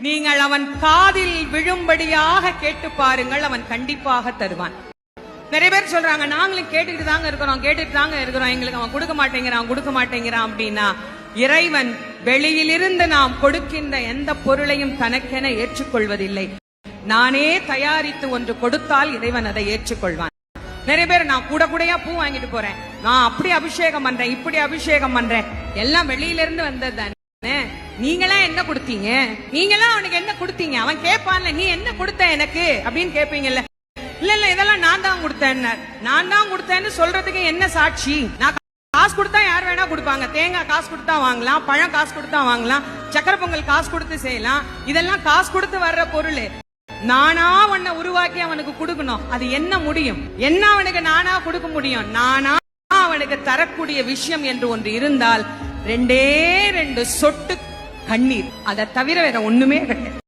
நீங்கள் அவன் காதில் விழும்படியாக கேட்டு பாருங்கள், அவன் கண்டிப்பாக தருவான். நிறைய பேர் சொல்றாங்க, நாங்களும் கேட்டுட்டு தாங்க இருக்கிறோம், எங்களுக்கு அவன் கொடுக்க மாட்டேங்கிறான் அப்படின்னா, இறைவன் வெளியிலிருந்து நாம் கொடுக்கின்ற எந்த பொருளையும் தனக்கென ஏற்றுக்கொள்வதில்லை. நானே தயாரித்து ஒன்று கொடுத்தால் இறைவன் அதை ஏற்றுக்கொள்வான். நிறைய பேர் நான் கூடையா பூ வாங்கிட்டு போறேன், நான் அப்படி அபிஷேகம் பண்றேன், இப்படி அபிஷேகம் பண்றேன், எல்லாம் வெளியிலிருந்து வந்தது தானே, நீங்களா என்ன கொடுத்தீங்க, நீங்களா அவனுக்கு என்ன கொடுத்தீங்க, அவன் கேட்பான்ல நீ என்ன கொடுத்த எனக்கு அப்படின்னு கேட்பீங்கல்ல. இல்ல இதெல்லாம் நான் தான் கொடுத்தேன்னு சொல்றதுக்கு என்ன சாட்சி? நான் காசு கொடுத்தா யார் வேணா கொடுப்பாங்க, தேங்காய் காசு கொடுத்தா வாங்கலாம், பழம் காசு கொடுத்தா வாங்கலாம், சக்கரை பொங்கல் காசு கொடுத்து செய்யலாம், இதெல்லாம் காசு கொடுத்து வர்ற பொருள். நானா உன்னை உருவாக்கி அவனுக்கு கொடுக்கணும், அது என்ன முடியும்? என்ன அவனுக்கு நானா கொடுக்க முடியும்? நானா அவனுக்கு தரக்கூடிய விஷயம் என்று ஒன்று இருந்தால் 2 சொட்டு கண்ணீர், அதை தவிர வேற ஒண்ணுமே கிடையாது.